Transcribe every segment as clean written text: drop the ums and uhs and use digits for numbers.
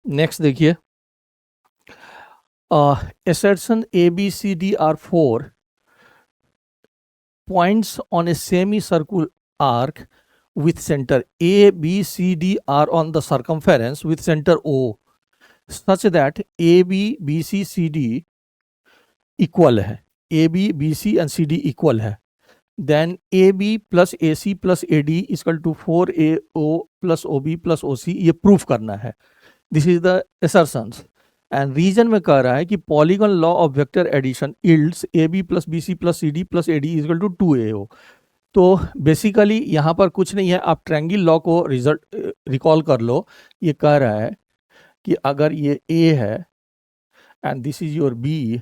Next देखिए, assertion A, B, C, D are 4 points on a semicircular arc with center A, B, C, D are on the circumference with center O, such that A, B, B, C, C, D equal है. A, B, B, C and C, D equal है. Then AB plus AC plus AD is equal to 4AO plus OB plus OC, ये proof करना है. This is the assertions. And reason में कह रहा है कि polygon law of vector addition yields AB plus BC plus CD plus AD is equal to 2AO. तो basically यहाँ पर कुछ नहीं है, आप ट्रायंगल लॉ को रिजल्ट रिकॉल कर लो. ये कह रहा है कि अगर ये A है and this is your B,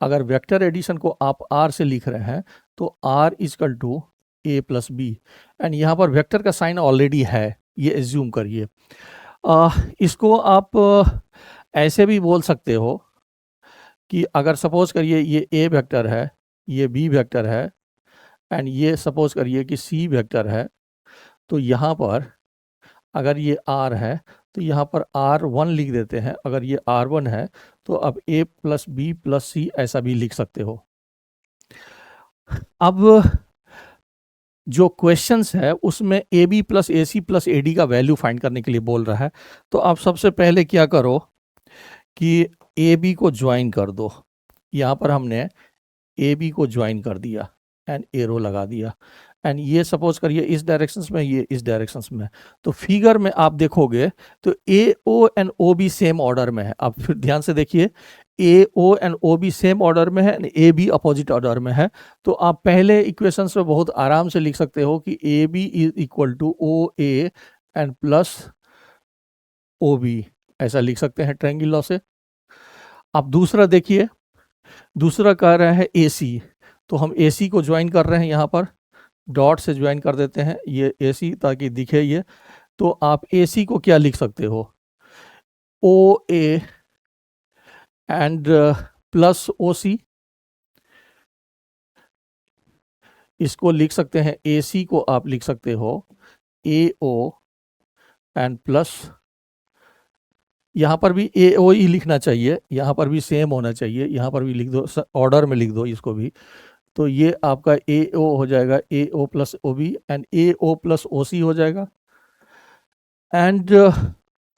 अगर वेक्टर एडिशन को आप R से लिख रहे हैं तो R is equal to A plus B, and यहाँ पर वेक्टर का साइन ऑलरेडी है, ये एज्यूम करिए. इसको आप ऐसे भी बोल सकते हो कि अगर सपोज करिए ये A वेक्टर है, ये B वेक्टर है एंड ये सपोज करिए कि C वेक्टर है, तो यहाँ पर अगर ये R है तो यहाँ पर R1 लिख देते हैं. अगर ये R1 है तो अब A plus B plus C ऐसा भी लिख सकते हो. अब जो क्वेश्चंस है उसमें AB plus AC plus AD का वैल्यू फाइंड करने के लिए बोल रहा है. तो आप सबसे पहले क्या करो कि AB को ज्वाइन कर दो. यहाँ पर हमने AB को ज्वाइन कर दिया एंड एरो लगा दिया, एंड ये सपोज करिए इस डायरेक्शंस में, ये इस डायरेक्शंस में. तो फिगर में आप देखोगे तो AO and OB same order में है. आप फिर ध्यान से देखिए, AO and OB same order में है एंड AB अपोजिट ऑर्डर में है. तो आप पहले इक्वेशंस में बहुत आराम से लिख सकते हो कि AB is equal to OA and plus OB, ऐसा लिख सकते हैं ट्रायंगल लॉ से. अब दूसरा देखिए, दूसरा कह रहा है AC, तो हम AC को ज्वाइन कर रहे हैं, यहाँ पर डॉट से ज्वाइन कर देते हैं ये AC ताकि दिखे ये. तो आप AC को क्या लिख सकते हो, OA एंड प्लस OC. इसको लिख सकते हैं, AC को आप लिख सकते हो AO एंड प्लस, यहाँ पर भी AO ही लिखना चाहिए, यहाँ पर भी सेम होना चाहिए, यहाँ पर भी लिख दो, ऑर्डर में लिख दो इसको भी. तो ये आपका AO हो जाएगा AO plus OB and AO plus OC हो जाएगा. एंड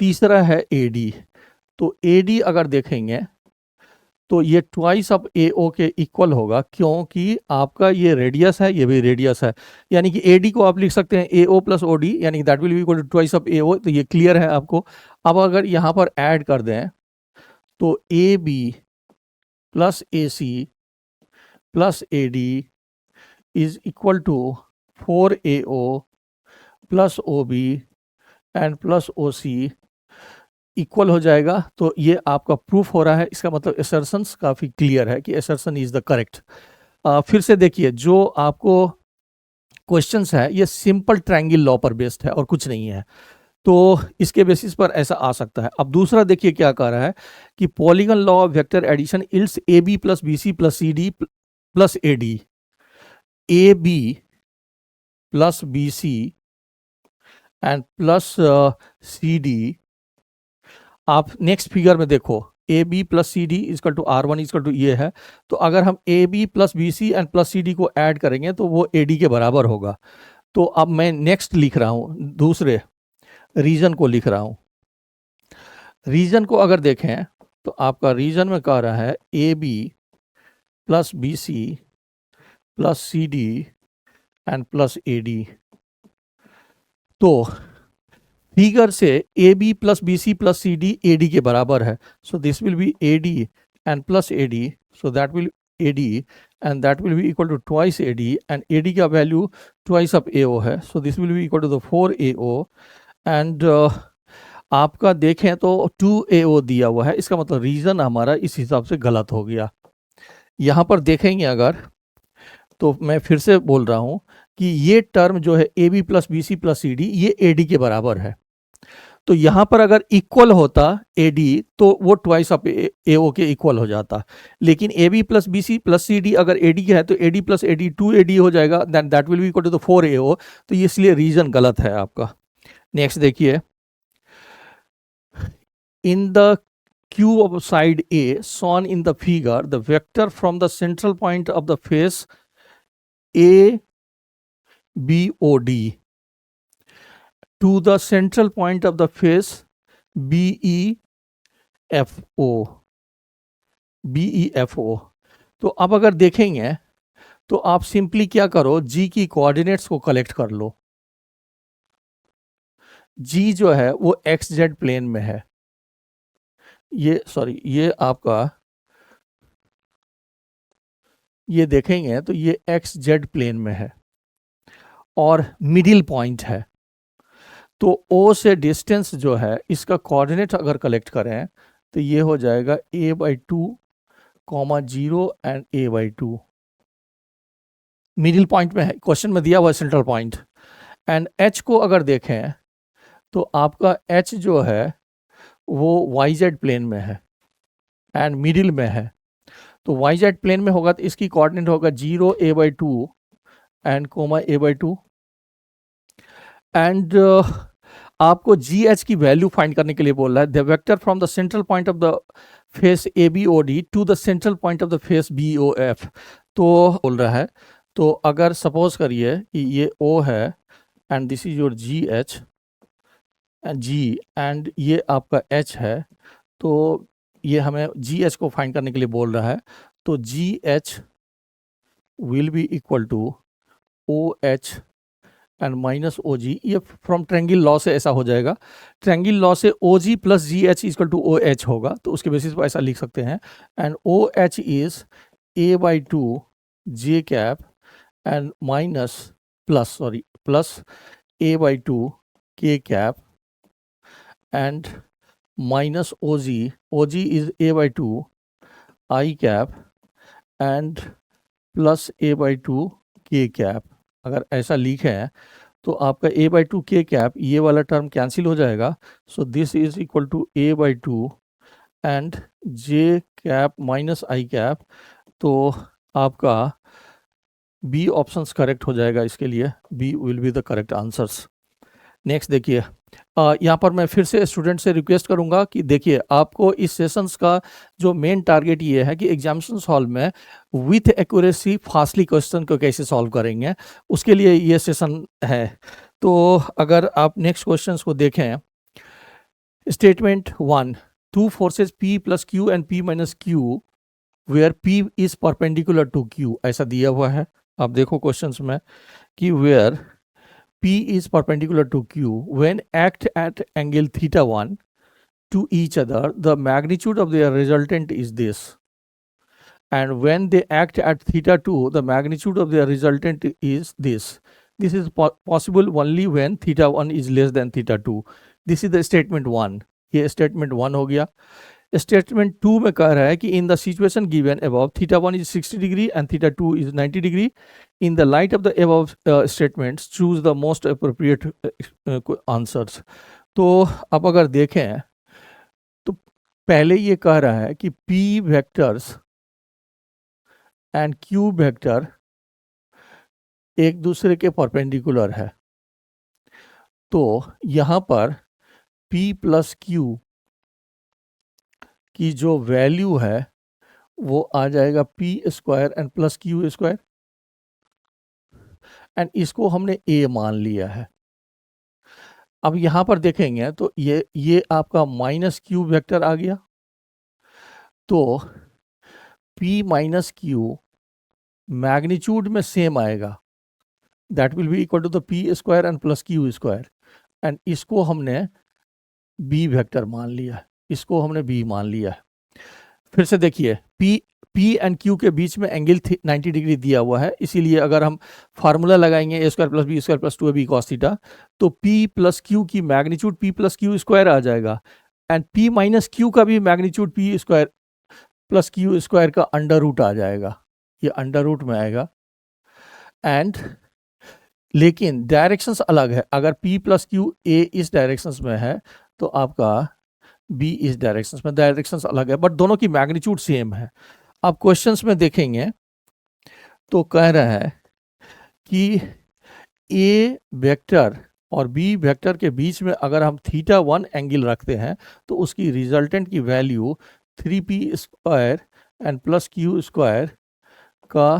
तीसरा है AD. तो AD अगर देखेंगे तो ये ट्वाइस ऑफ AO के इक्वल होगा, क्योंकि आपका ये रेडियस है, ये भी रेडियस है. यानी कि AD को आप लिख सकते हैं AO प्लस OD, यानी that will be equal to twice of AO. तो ये क्लियर है आपको. अब अगर यहाँ पर ऐड कर दें तो AB plus AC plus AD is equal to 4AO plus OB and plus OC equal हो जाएगा. तो ये आपका प्रूफ हो रहा है. इसका मतलब एसर्शंस काफ़ी क्लियर है कि एसर्शन इज द करेक्ट. फिर से देखिए, जो आपको क्वेश्चंस है ये सिंपल ट्रायंगल लॉ पर बेस्ड है और कुछ नहीं है, तो इसके बेसिस पर ऐसा आ सकता है. अब दूसरा देखिए क्या कह रहा है कि polygon law of vector addition yields AB plus BC plus CD plus AD, AB plus BC and plus CD. आप नेक्स्ट फिगर में देखो, AB plus CD is equal to R1 is equal to ये है. तो अगर हम AB plus BC and plus CD को add करेंगे तो वो AD के बराबर होगा. तो अब मैं नेक्स्ट लिख रहा हूँ, दूसरे रीजन को लिख रहा हूँ. रीजन को अगर देखें तो आपका रीजन में कह रहा है AB plus BC plus CD and plus AD. तो फिगर से AB plus BC plus CD AD के बराबर है. So this will be AD and plus AD, so that will AD and that will be equal to twice AD, and AD का value twice of AO है. So this will be equal to the 4AO and आपका देखें तो 2AO दिया हुआ है. इसका मतलब रीजन हमारा इस हिसाब से गलत हो गया. यहाँ पर देखेंगे अगर, तो मैं फिर से बोल रहा हूँ कि ये टर्म जो है AB plus BC plus CD ये AD के बराबर है. तो यहाँ पर अगर इक्वल होता AD तो वो ट्वाइस ऑफ AO के इक्वल हो जाता. लेकिन AB plus BC plus CD अगर AD का है तो AD प्लस AD 2AD हो जाएगा, then that will be equal to 4AO. तो इसलिए रीजन गलत है आपका. नेक्स्ट देखिए, in the Q of side A shown in the figure, the vector from the central point of the face A BOD to the central point of the face BEFO. तो अब अगर देखेंगे तो आप सिंपली क्या करो, जी की कोऑर्डिनेट्स को कलेक्ट कर लो। जी जो है वो एक्स जेड प्लेन में है, ये आपका, ये देखेंगे तो ये एक्स जेड प्लेन में है और मिडिल पॉइंट है। तो ओ से डिस्टेंस जो है इसका कोऑर्डिनेट अगर कलेक्ट करें तो ये हो जाएगा a/2, 0 and a/2। Middle point में है, क्वेश्चन में दिया हुआ सेंट्रल पॉइंट। एंड एच को अगर देखें तो आपका एच जो है वो वाई जेड प्लेन में है एंड मिडिल में है। तो वाई जेड प्लेन में होगा तो इसकी कोऑर्डिनेट होगा 0 a/2 एंड a/2। एंड आपको जी एच की वैल्यू फाइंड करने के लिए बोल रहा है, the vector from the central point of the face ABOD to the central point of the face BOF। तो बोल रहा है, तो अगर सपोज करिए कि ये O है and this is your GH and G and ये आपका H है, तो ये हमें GH को फाइंड करने के लिए बोल रहा है। तो GH will be equal to OH and minus OG। ये फ्रॉम ट्रायंगल लॉ से ऐसा हो जाएगा, ट्रायंगल लॉ से OG plus GH equal to OH होगा, तो उसके बेसिस पर ऐसा लिख सकते हैं। And OH is a/2 J cap and minus plus a/2 K cap and minus OG is a/2 I cap and plus a/2 K cap. अगर ऐसा लिखे हैं तो आपका a/2 K कैप, ये वाला टर्म कैंसिल हो जाएगा। So this is equal to a/2 and J cap minus I cap. तो आपका बी ऑप्शंस करेक्ट हो जाएगा, इसके लिए B will be the correct answers. Next देखिए, यहाँ पर मैं फिर से स्टूडेंट से रिक्वेस्ट करूँगा कि देखिए, आपको इस सेशंस का जो मेन टारगेट ये है कि एग्जामिनेशन हॉल में विथ एक्यूरेसी फास्टली क्वेश्चन को कैसे सॉल्व करेंगे, उसके लिए ये सेशन है। तो अगर आप नेक्स्ट क्वेश्चंस को देखें, statement 1, 2 forces P plus Q and P minus Q where P is perpendicular to Q, ऐसा दिया हुआ है। आप देखो क्वेश्चंस में कि where P is perpendicular to Q when act at angle θ1 to each other, the magnitude of their resultant is this, and when they act at θ2 the magnitude of their resultant is this. This is possible only when θ1 is less than θ2. This is the statement 1. ये statement 1 हो गया। Statement 2 में कह रहा है कि in the situation given above θ1 is 60 degree and θ2 is 90 degree. In the light of the above statements choose the most appropriate answers. तो अब अगर देखें तो पहले ये कह रहा है कि P vectors and Q vector एक दूसरे के परपेंडिकुलर है। तो यहाँ पर P प्लस Q की जो वैल्यू है वो आ जाएगा P² and plus Q², and इसको हमने A मान लिया है। अब यहाँ पर देखेंगे तो ये आपका माइनस Q वेक्टर आ गया, तो P माइनस Q मैग्नीट्यूड में सेम आएगा, that will be equal to the P² and plus Q², and इसको हमने B वेक्टर मान लिया है, इसको हमने B मान लिया है। फिर से देखिए, P एंड Q के बीच में एंगल 90 डिग्री दिया हुआ है, इसीलिए अगर हम फार्मूला लगाएंगे a² plus b² plus 2ab cos theta, तो P प्लस Q की मैग्नीट्यूड P प्लस Q² आ जाएगा, एंड P माइनस Q का भी मैग्नीट्यूड P² प्लस Q² का अंडर रूट आ जाएगा, ये अंडर रूट में आएगा। एंड लेकिन डायरेक्शंस अलग है, अगर P प्लस Q A इस डायरेक्शंस में है तो आपका B इस डायरेक्शंस में, डायरेक्शंस अलग है बट दोनों की मैग्नीट्यूड सेम है। आप क्वेश्चंस में देखेंगे तो कह रहा है कि A वेक्टर और बी वेक्टर के बीच में अगर हम थीटा 1 एंगल रखते हैं तो उसकी रिजल्टेंट की value 3p² and plus Q square का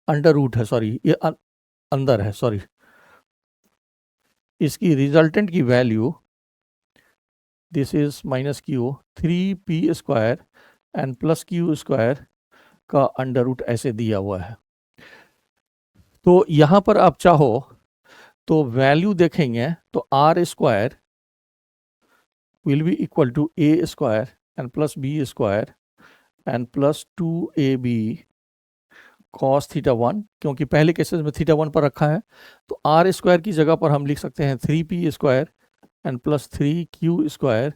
अंडर रूट है, सॉरी ये अंदर है, सॉरी, इसकी रिजल्टेंट की value this is minus Q 3p² and plus Q square का अंडर रूट ऐसे दिया हुआ है। तो यहाँ पर आप चाहो तो वैल्यू देखेंगे तो R square will be equal to A square and plus B square and plus 2ab cos theta 1, क्योंकि पहले केसेस में थीटा 1 पर रखा है, तो आर स्क्वायर की जगह पर हम लिख सकते हैं 3p² and plus 3q²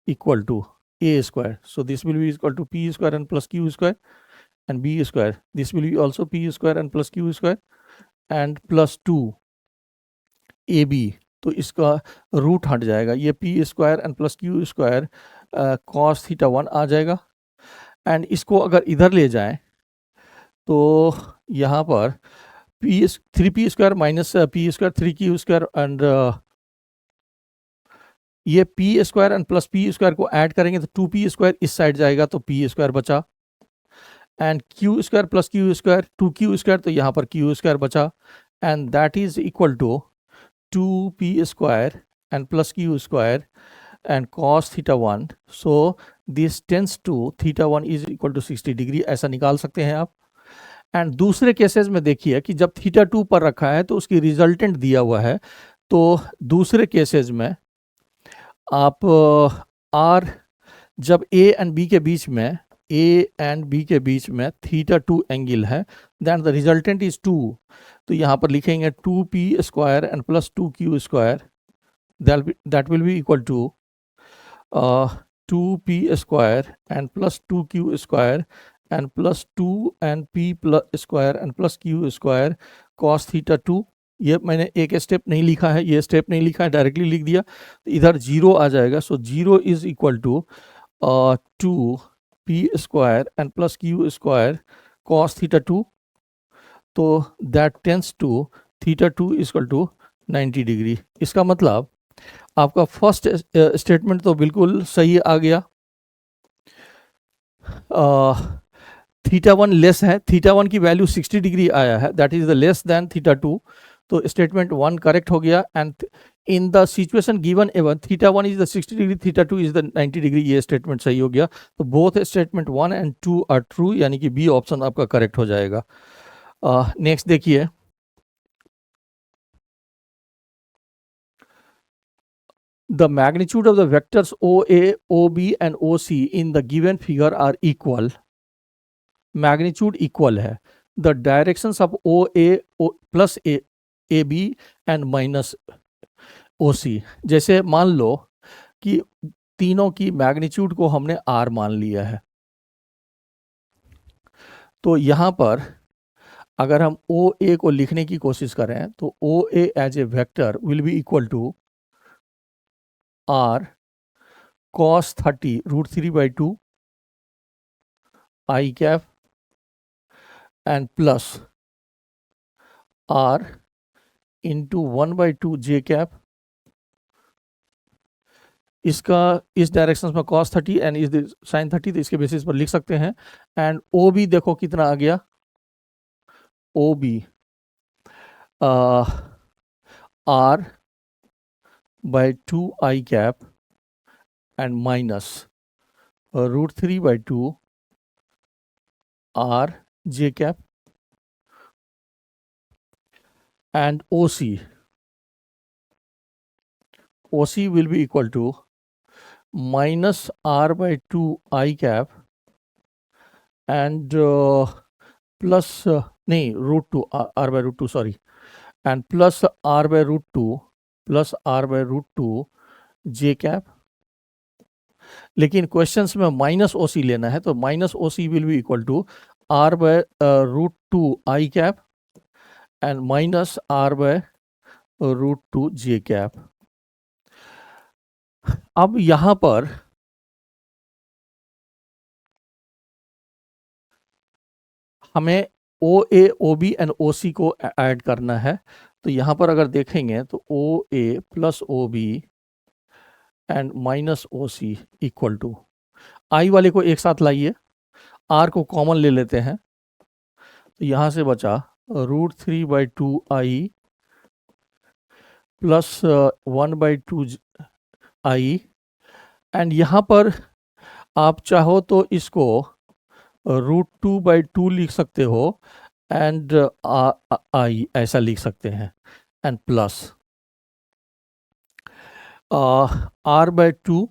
equal to a square. So this will be equal to p square and plus q square and b square. This will be also p square and plus q square and plus 2ab. तो इसका root हट जाएगा, ये p square and plus Q square cos theta 1 आ जाएगा। And इसको अगर इधर ले जाएं तो यहाँ पर three P square minus P square 3q² and ये P square and plus P square को ऐड करेंगे तो 2p² इस साइड जाएगा तो p² बचा, and Q square plus Q square 2q² तो यहाँ पर q² बचा, and that is equal to 2p² and plus q² and cos theta 1. So this tends to theta 1 is equal to 60 degree, ऐसा निकाल सकते हैं आप। एंड दूसरे केसेस में देखिए कि जब थीटा 2 पर रखा है तो उसकी रिजल्टेंट दिया हुआ है, तो दूसरे केसेस में आप आर जब ए एंड बी के बीच में थीटा 2 एंगल है, देन द रिजल्टेंट इज 2, तो यहाँ पर लिखेंगे 2p² and plus 2q², that will be equal to 2p² and plus 2q² and plus 2 and p² and plus q² cos theta 2। ये मैंने एक स्टेप नहीं लिखा है, ये स्टेप नहीं लिखा है, डायरेक्टली लिख दिया, तो इधर 0 आ जाएगा। So 0 is equal to 2p² and plus q² cos theta 2, तो that tends to theta 2 is equal to 90 degree. इसका मतलब आपका फर्स्ट स्टेटमेंट तो बिल्कुल सही आ गया, थीटा 1 लेस है, थीटा 1 की वैल्यू 60 डिग्री आया है, that is the less than theta 2, तो स्टेटमेंट 1 करेक्ट हो गया। And in the situation given even theta 1 is the 60 degree, theta 2 is the 90 degree, ये स्टेटमेंट सही हो गया। तो both statement 1 and 2 are true, यानी कि बी ऑप्शन आपका करेक्ट हो जाएगा। नेक्स्ट देखिए, the magnitude of the vectors OA, OB and OC in the given figure are equal, magnitude equal है, the directions of OA plus AB and minus OC। जैसे मान लो कि तीनों की मैग्नीट्यूड को हमने R मान लिया है, तो यहाँ पर अगर हम OA को लिखने की कोशिश करें तो OA as A vector will be equal to R cos 30 √3/2 I cap and plus R into 1/2 J cap। इसका इस डायरेक्शन में cos 30 एंड इस sin 30, तो इसके बेसिस पर लिख सकते हैं। एंड ओ बी देखो कितना आ गया, O B R/2 I cap and minus √3/2 R J cap and OC will be equal to minus R/2 I cap and plus नहीं √2 R/√2 sorry, and plus R/√2 plus R/√2 J cap। लेकिन questions में minus O C लेना है, तो minus O C will be equal to R/√2 I cap and minus R/√2 J cap। अब यहां पर हमें ओ ए, ओ बी एंड ओ सी को ऐड करना है, तो यहाँ पर अगर देखेंगे तो O A plus O B and minus O C equal to, I वाले को एक साथ लाइए, आर को कॉमन ले लेते हैं, तो यहाँ से बचा √3/2i प्लस 1/2i, एंड यहाँ पर आप चाहो तो इसको √2/2 लिख सकते हो, एंड आई ऐसा लिख सकते हैं, and plus r/2,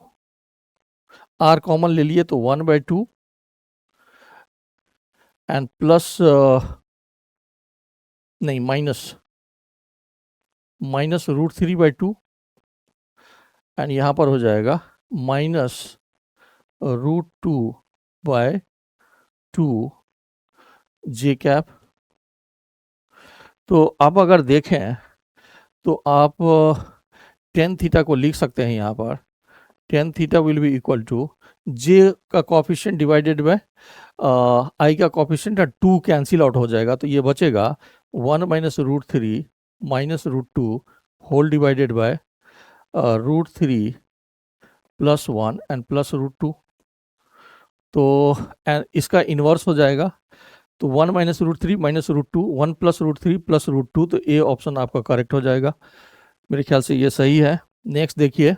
r common ले लिए तो 1/2 एंड प्लस नहीं माइनस √3/2, एंड यहाँ पर हो जाएगा माइनस √2/2 जे कैप। तो आप अगर देखें तो आप टेन थीटा को लिख सकते हैं यहाँ पर, tan theta will be equal to J का कॉफिशिएंट डिवाइडेड बाय आई का कॉफिशिएंट, 2 कैंसिल आउट हो जाएगा, तो ये बचेगा 1 minus √3 minus √2 whole divided by √3 plus 1 and plus √2। तो इसका इन्वर्स हो जाएगा, तो 1 माइनस √3 माइनस √2 1 प्लस √3 प्लस √2, तो ए ऑप्शन आपका करेक्ट हो जाएगा। मेरे ख्याल से ये सही है। नेक्स्ट देखिए,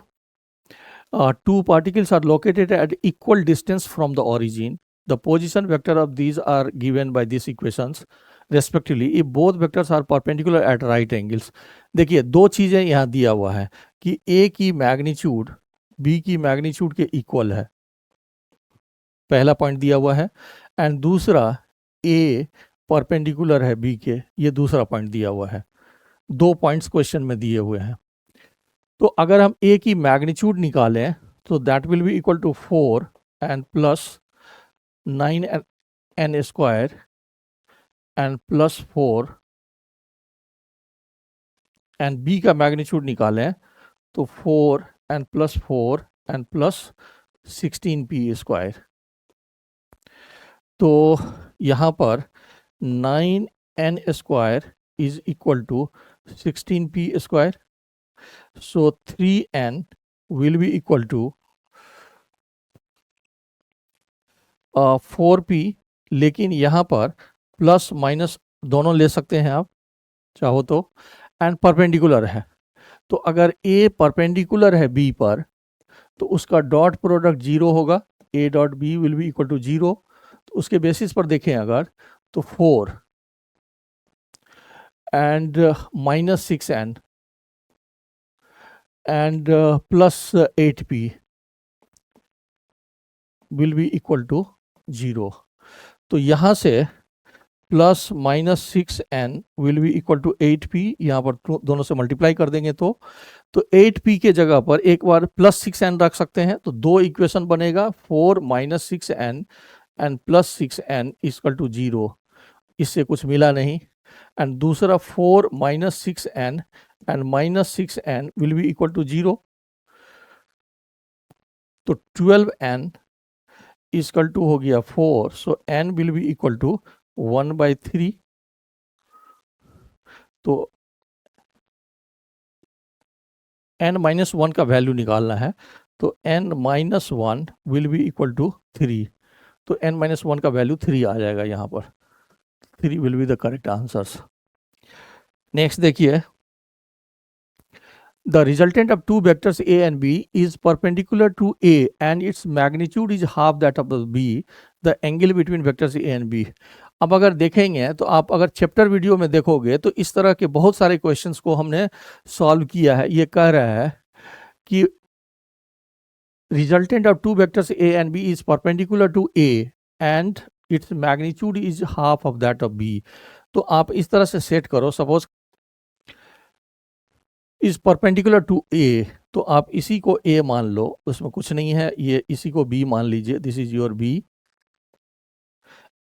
two particles are located at equal distance from the origin. The position vector of these are given by these equations respectively if both vectors are perpendicular at right angles. देखिए दो चीज़ें यहाँ दिया हुआ है कि A की मैग्नीट्यूड B की मैग्नीट्यूड के इक्वल है, पहला पॉइंट दिया हुआ है, एंड दूसरा A परपेंडिकुलर है B के, ये दूसरा पॉइंट दिया हुआ है। दो पॉइंट्स क्वेश्चन में दिए हुए हैं। तो अगर हम A की मैग्नीट्यूड निकालें तो that will be equal to 4 and plus 9n square and plus 4, and B का मैग्नीट्यूड निकालें तो 4 and plus 4 and plus 16p square. तो यहाँ पर 9n square is equal to 16p square, so 3n will be equal to 4p, लेकिन यहाँ पर plus minus दोनों ले सकते हैं आप चाहो तो, एंड परपेंडिकुलर है। तो अगर a परपेंडिकुलर है b पर तो उसका डॉट प्रोडक्ट 0 होगा, a dot b will be equal to 0। तो उसके बेसिस पर देखें अगर तो 4 and minus 6n and plus 8p will be equal to 0। तो यहाँ से plus minus 6n will be equal to 8p, यहाँ पर दोनों से मल्टीप्लाई कर देंगे तो 8p के जगह पर एक बार प्लस 6n रख सकते हैं, तो दो इक्वेशन बनेगा, 4 minus 6n and plus 6n equal to 0, इससे कुछ मिला नहीं, एंड दूसरा 4 minus 6n and minus 6n will be equal to 0। तो 12n इक्वल टू हो गया 4, so n will be equal to 1/3। तो n माइनस 1 का वैल्यू निकालना है, तो n minus 1 will be equal to 3, तो n माइनस 1 का वैल्यू 3 आ जाएगा, यहाँ पर 3 will be the correct answers. Next देखिए, the resultant of two vectors a and b is perpendicular to a and its magnitude is half that of the b, the angle between vectors a and b। अब अगर देखेंगे तो आप अगर chapter video में देखोगे तो इस तरह के बहुत सारे क्वेश्चंस को हमने सॉल्व किया है। ये कह रहा है कि resultant of two vectors a and b is perpendicular to a and its magnitude is half of that of b। तो आप इस तरह से सेट करो, suppose is perpendicular to A, तो आप इसी को ए मान लो, उसमें कुछ नहीं है, ये इसी को बी मान लीजिए, this is your B,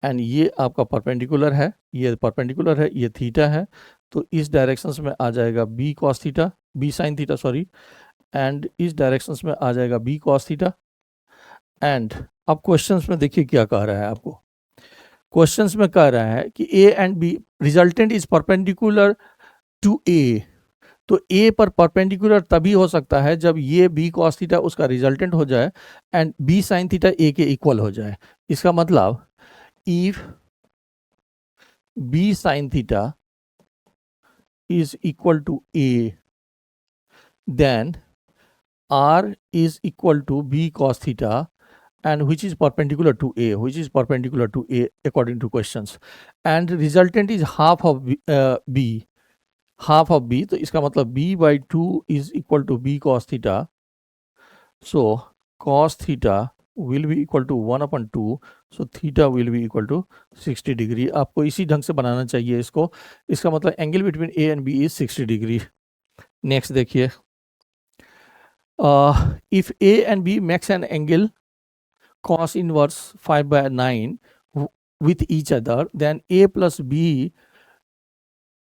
and ये आपका परपेंडिकुलर है, ये परपेंडिकुलर है, ये थीटा है, तो इस डायरेक्शंस में आ जाएगा B cos theta, B sine theta sorry, and इस डायरेक्शंस में आ जाएगा बी कॉस थीटा। एंड अब क्वेश्चंस में देखिए क्या कह रहा है आपको, क्वेश्चंस में कह रहा है कि A and B resultant is perpendicular to A, तो ए पर परपेंडिकुलर तभी हो सकता है जब ये बी कॉस थीटा उसका रिजल्टेंट हो जाए and B sine theta A के इक्वल हो जाए। इसका मतलब if B sine theta is equal to A, then R is equal to B cos theta, and which is perpendicular to A, according to questions, and resultant is half of B, तो इसका मतलब B by 2 is equal to B cos theta, so cos theta will be equal to 1/2, so theta will be equal to 60 degree. आपको इसी ढंग से बनाना चाहिए इसको। इसका मतलब angle between A and B is 60 degree. Next देखिए, if A and B makes an angle cos inverse 5/9 with each other, then a plus b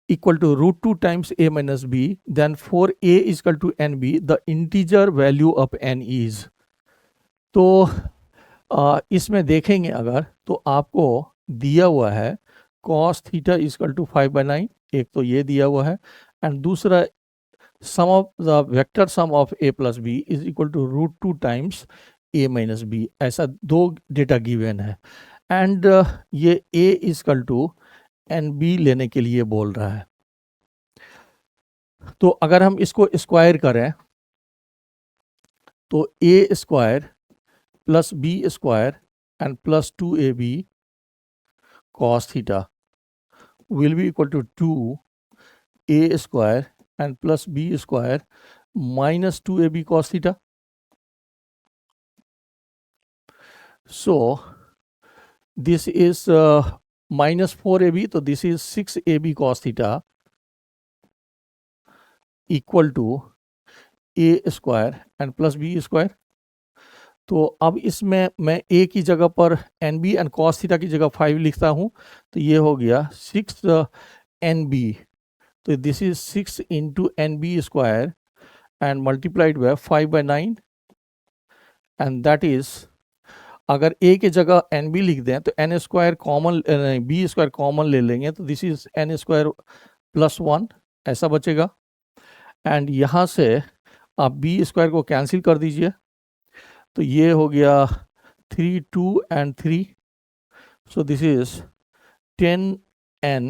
equal to √2 times a minus b, then for a is equal to nb, the integer value of n is। तो इसमें देखेंगे अगर तो आपको दिया हुआ है cos theta equal to 5/9, एक तो ये दिया हुआ है, एंड दूसरा sum of the vector sum of a plus B is equal to √2 times a minus B, ऐसा दो डेटा गिवन है, एंड ये a equal to N B लेने के लिए बोल रहा है। तो अगर हम इसको स्क्वायर करें तो a square plus B square and plus 2ab cos theta will be equal to 2a square and plus b square minus 2ab cos theta. So this is minus 4ab, so this is 6ab cos theta equal to a square and plus b square. तो अब इसमें मैं a की जगह पर N B and cos theta की जगह 5 लिखता हूँ, तो ये हो गया 6 एन बी, तो this is 6 into N B square and multiplied by 5/9, and that is, अगर a के जगह एन बी लिख दें तो N square common, B square common ले लेंगे, तो this is N square plus 1 ऐसा बचेगा, एंड यहाँ से आप बी स्क्वायर को कैंसिल कर दीजिए, तो ये हो गया 3, 2 and 3, so this is 10n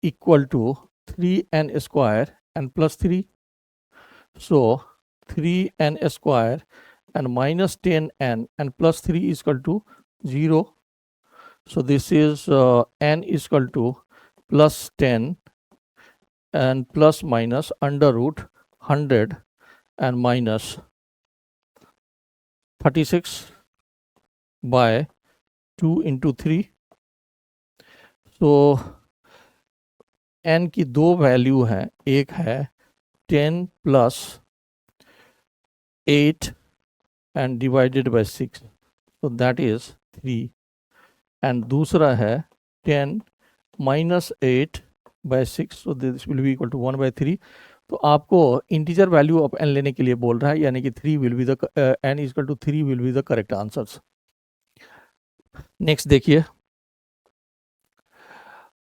equal to 3n square and plus 3, so 3n square and minus 10n and plus 3 is equal to 0, so this is n is equal to plus 10 and plus minus under root 100 and minus 36 by 2 into 3, so n की दो value हैं, एक है 10 plus 8 and divided by 6, so that is 3, and दूसरा है 10 minus 8 by 6, so this will be equal to 1/3। तो आपको integer value of N लेने के लिए बोल रहा है, यानी कि 3 will be the n equal to 3 will be the correct answers. Next देखिए,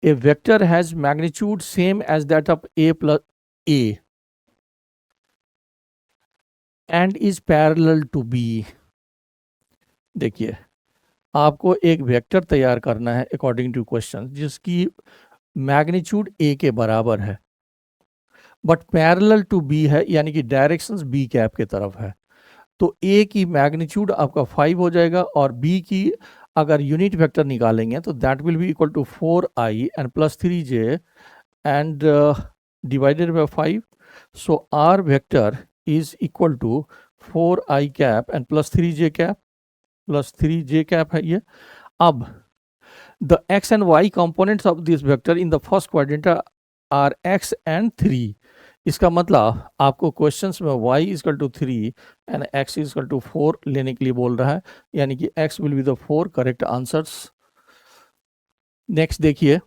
A vector has magnitude same as that of a plus a and is parallel to b। देखिए, आपको एक वेक्टर तैयार करना है अकॉर्डिंग टू क्वेश्चन जिसकी magnitude a के बराबर है बट पैरेलल टू b है, यानी कि डायरेक्शंस b कैप के तरफ है, तो a की मैग्नीट्यूड आपका 5 हो जाएगा, और b की अगर यूनिट वेक्टर निकालेंगे तो that will be equal to 4i and plus 3j and divided by 5, so r vector is equal to 4i cap and plus 3j cap है ये। अब the x and y components of this vector in the first quadrant are x and 3, इसका मतलब आपको क्वेश्चंस में y equal to 3 and x equal to 4 लेने के लिए बोल रहा है, यानी कि x will be the 4 correct answers. Next देखिए,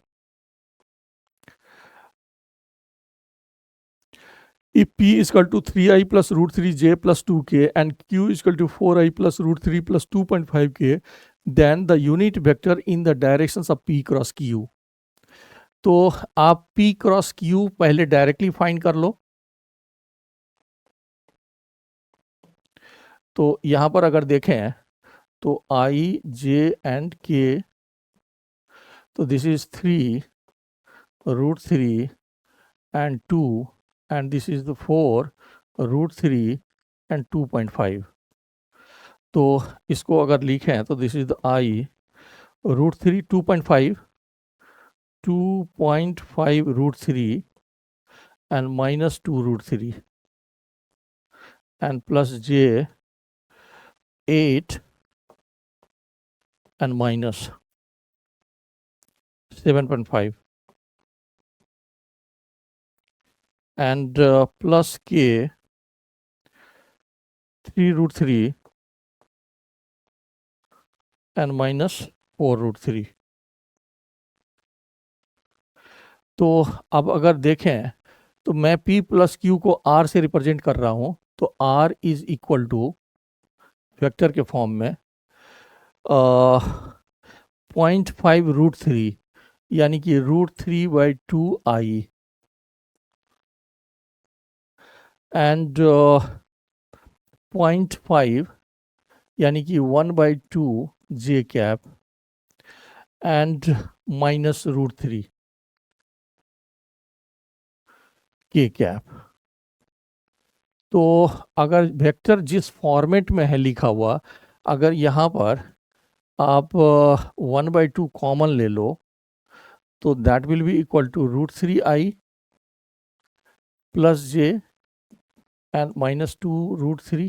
if p equal to 3i plus √3j plus 2k and q equal to 4i plus √3 plus 2.5k, then the unit vector in the directions of p cross q। तो आप P cross Q पहले directly find कर लो। तो यहां पर अगर देखें तो I, J and K, तो this is 3√3 and 2 and this is the 4√3 and 2.5। तो इसको अगर लिखें तो this is the I√3 2.5 2.5√3 and minus 2√3 and plus J 8 and minus 7.5 and plus K 3√3 and minus 4√3। तो अब अगर देखें तो मैं P प्लस Q को R से रिप्रेजेंट कर रहा हूं, तो R is equal to vector के फॉर्म में 0.5√3 यानी कि √3/2I एंड 0.5 यानी कि 1/2 J cap and minus √3 K cap. तो अगर वेक्टर जिस फॉर्मेट में है लिखा हुआ, अगर यहाँ पर आप 1/2 कॉमन ले लो तो that will be equal to √3I plus J and minus 2√3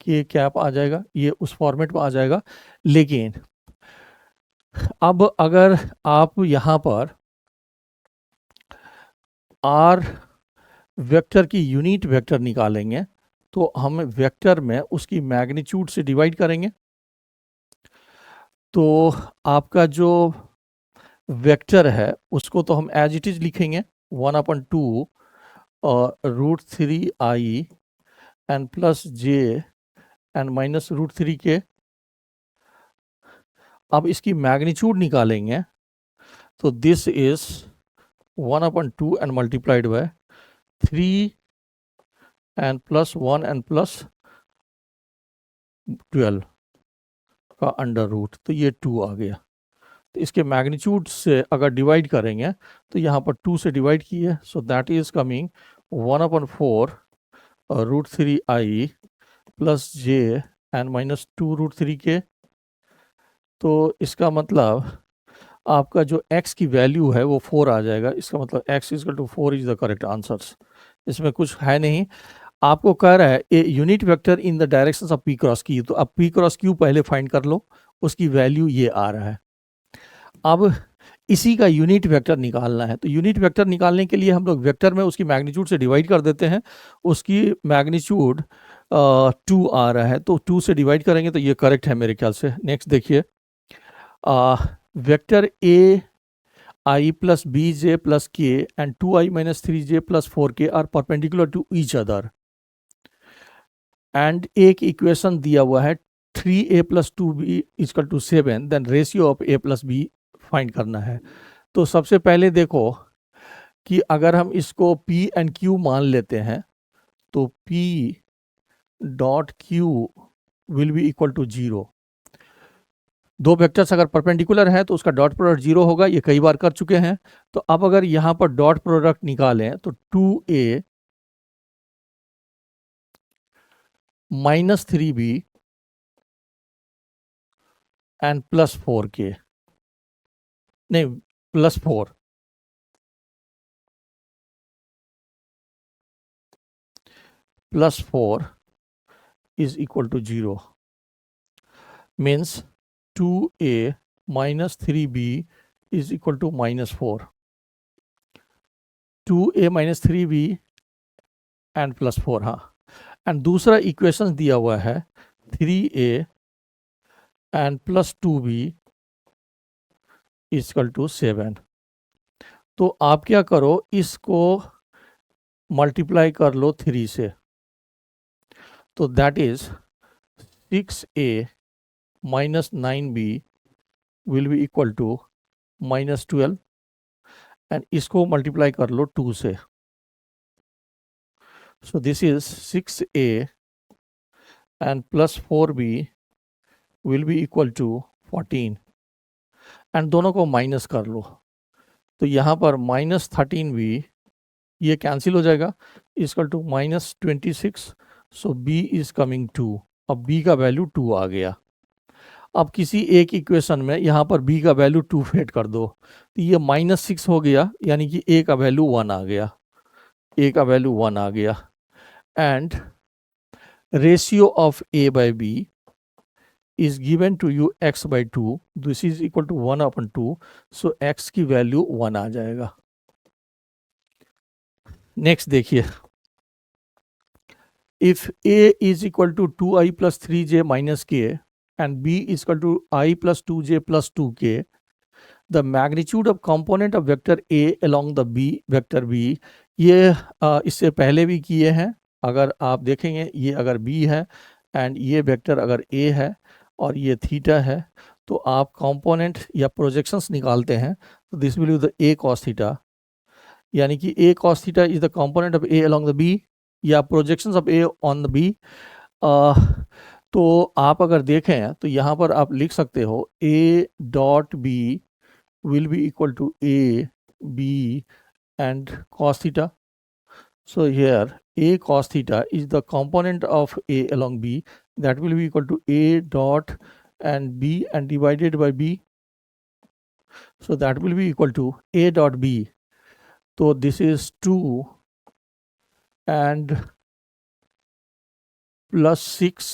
K cap आ जाएगा। ये उस फॉर्मेट में आ जाएगा। लेकिन अब अगर आप यहाँ पर R वेक्टर की यूनिट वेक्टर निकालेंगे तो हम वेक्टर में उसकी मैग्नीट्यूड से डिवाइड करेंगे। तो आपका जो वेक्टर है उसको तो हम एज इट इज लिखेंगे 1/2 √3I and plus J and minus √3 K। अब इसकी मैग्नीट्यूड निकालेंगे तो this is 1/2 and multiplied bye 3 and plus 1 and plus 12 का अंडर रूट, तो ये 2 आ गया। तो इसके मैग्नीट्यूड से अगर डिवाइड करेंगे तो यहाँ पर 2 से डिवाइड किए, so that is coming 1/4 √3I plus J and minus 2√3 K। तो इसका मतलब आपका जो x की वैल्यू है वो 4 आ जाएगा। इसका मतलब x equal to 4 is the correct answers. इसमें कुछ है नहीं। आपको कह रहा है A unit vector in the direction of P cross Q, तो अब P क्रॉस Q पहले फाइंड कर लो, उसकी वैल्यू ये आ रहा है। अब इसी का यूनिट वेक्टर निकालना है, तो यूनिट वेक्टर निकालने के लिए हम लोग वेक्टर में उसकी मैग्नीट्यूड से डिवाइड कर देते हैं। उसकी मैग्नीट्यूड 2 आ रहा है, तो 2 से डिवाइड करेंगे तो ये करेक्ट है मेरे ख्याल से। नेक्स्ट देखिए, vector AI plus BJ plus K and 2I minus 3J plus 4K are perpendicular to each other and एक इक्वेशन दिया हुआ है 3A plus 2B equal to 7, then ratio of A plus B find करना है। तो सबसे पहले देखो कि अगर हम इसको P एंड Q मान लेते हैं तो P dot Q will be equal to 0। दो वेक्टर्स अगर परपेंडिकुलर है तो उसका डॉट प्रोडक्ट 0 होगा, ये कई बार कर चुके हैं। तो अब अगर यहाँ पर डॉट प्रोडक्ट निकालें तो 2A minus 3B and plus 4K, नहीं plus 4 plus 4 is equal to 0 means 2A minus 3B is equal to minus 4, 2A minus 3B and plus 4। हाँ, एंड दूसरा इक्वेशन दिया हुआ है 3A and plus 2B is equal to 7। तो आप क्या करो, इसको मल्टीप्लाई कर लो 3 से, तो that is 6A minus 9B will be equal to minus 12 and इसको मल्टीप्लाई कर लो 2 से। So this is 6a and plus 4b will be equal to 14 and दोनों को माइनस कर लो। तो यहाँ पर -13b ये कैंसिल हो जाएगा, equal to -26। So b is coming 2। अब b का वैल्यू 2 आ गया। अब किसी एक इक्वेशन में यहाँ पर b का वैल्यू 2 फेट कर दो, तो ये -6 हो गया, यानी कि a का वैल्यू 1 आ गया, a का वैल्यू 1 आ गया। And ratio of a by b is given to you x by 2, this is equal to 1/2, so x की वैल्यू 1 आ जाएगा। नेक्स्ट देखिए, if a is equal to 2i plus 3j minus k and b is equal to i plus 2j plus 2k, the magnitude of component of vector a along the b vector b, ये इससे पहले भी किए हैं। अगर आप देखेंगे, ये अगर b है एंड ये वेक्टर अगर a है और ये थीटा है, तो आप कंपोनेंट या प्रोजेक्शंस निकालते हैं, तो this will be the a cos theta, यानी कि a cos theta is the component of a along the b या projections of a on the b। तो आप अगर देखें तो यहाँ पर आप लिख सकते हो a dot b will be equal to a b and cos theta. So here a cos theta is the component of a along b, that will be equal to a dot and b and divided by b. So that will be equal to a dot b. So this is 2 and plus 6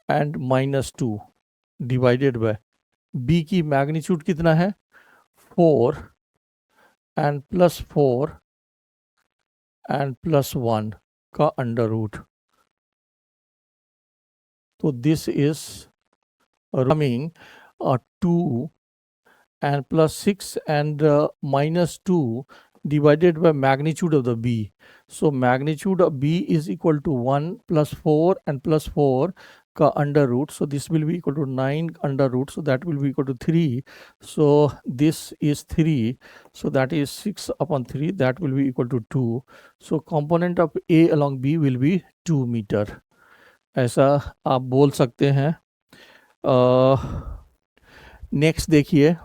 and minus 2 divided by b की magnitude कितना है 4 and plus 4 and plus 1 का under root. तो this is coming 2 and plus 6 and minus 2 divided by magnitude of the b. So magnitude of b is equal to 1 plus 4 and plus 4 का under root, so this will be equal to 9 under root, so that will be equal to 3, so this is 3, so that is 6/3, that will be equal to 2, so component of a along b will be 2 meter, ऐसा आप बोल सकते हैं। Next देखिए,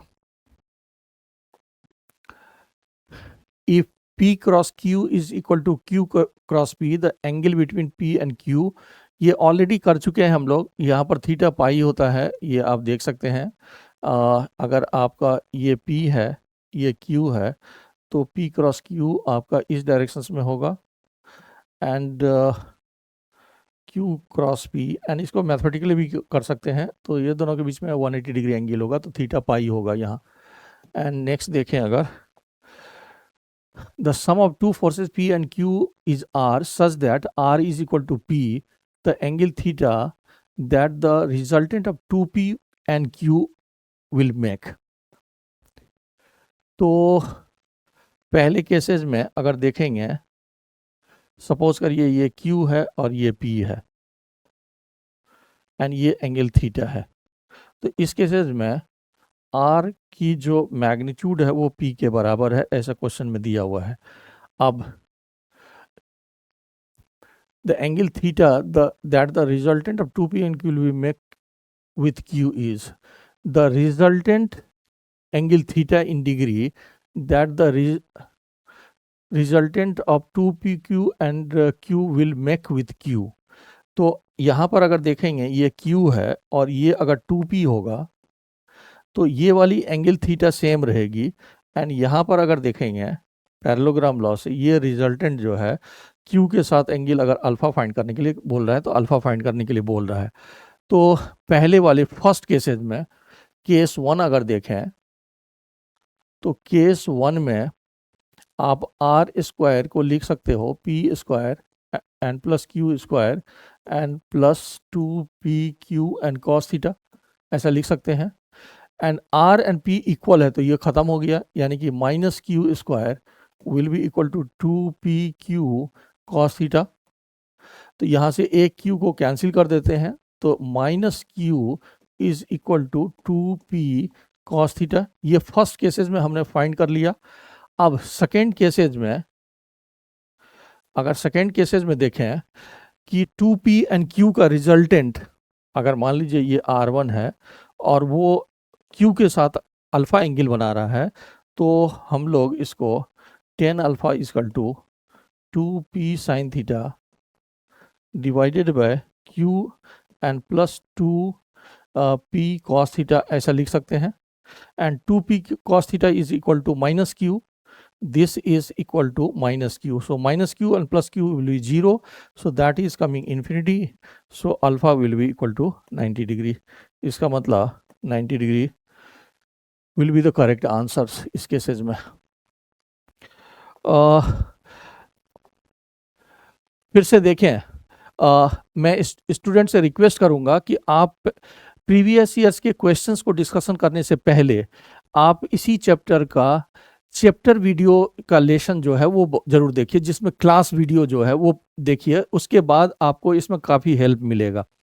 if p cross q is equal to q cross p, the angle between p and q, ये already कर चुके हैं हम लोग। यहाँ पर थीटा पाई होता है, ये आप देख सकते हैं। अगर आपका ये p है, ये q है, तो p क्रॉस q आपका इस डायरेक्शंस में होगा and q cross p, and इसको मैथमेटिकली भी कर सकते हैं। तो ये दोनों के बीच में 180 डिग्री एंगल होगा, तो थीटा पाई होगा यहाँ। एंड नेक्स्ट देखें, अगर the sum of two forces P and Q is R such that R is equal to P, the angle theta that the resultant of 2P and Q will make. तो पहले cases में अगर देखेंगे, suppose करिए ये Q है और ये P है एंड ये एंगल थीटा है, तो इस केसेस में R की जो मैग्नीट्यूड है वो P के बराबर है, ऐसा क्वेश्चन में दिया हुआ है। अब the angle theta that the resultant of 2P and Q will be make with Q is the resultant angle theta in degree that the resultant of 2PQ and Q will make with Q. तो यहाँ पर अगर देखेंगे ये Q है और ये अगर 2P होगा, तो ये वाली एंगल थीटा सेम रहेगी। एंड यहाँ पर अगर देखेंगे पैरेललोग्राम लॉ से, ये रिजल्टेंट जो है Q के साथ एंगल अगर अल्फा फाइंड करने के लिए बोल रहा है, तो अल्फा फाइंड करने के लिए बोल रहा है। तो पहले वाले फर्स्ट केसेस में केस 1 अगर देखें, तो केस 1 में आप आर स्क्वायर को लिख सकते हो P square and plus Q square and plus 2PQ and cos theta, ऐसा लिख सकते हैं। And R and P equal है, तो ये ख़त्म हो गया, यानी कि minus Q square will be equal to 2PQ cos theta. तो यहाँ से एक क्यू को कैंसिल कर देते हैं, तो minus Q is equal to 2P cos theta, ये फर्स्ट केसेस में हमने फाइंड कर लिया। अब सेकेंड केसेस में, अगर सेकेंड केसेस में देखें कि 2p एंड q का रिजल्टेंट, अगर मान लीजिए ये r1 है और वो q के साथ अल्फा एंगल बना रहा है, तो हम लोग इसको tan alpha is equal to 2p sine theta divided by q and plus 2p cos theta ऐसा लिख सकते हैं। And 2p cos theta is equal to minus q, this is equal to minus q, so minus q and plus q will be 0, so that is coming infinity, so alpha will be equal to 90 degree। इसका मतलब 90 degree will be the correct answers इस cases में। फिर से देखें, मैं student से request करूंगा कि आप प्रीवियस ईयर्स के क्वेश्चंस को डिस्कशन करने से पहले आप इसी चैप्टर वीडियो का लेसन जो है वो जरूर देखिए, जिसमें क्लास वीडियो जो है वो देखिए, उसके बाद आपको इसमें काफ़ी हेल्प मिलेगा।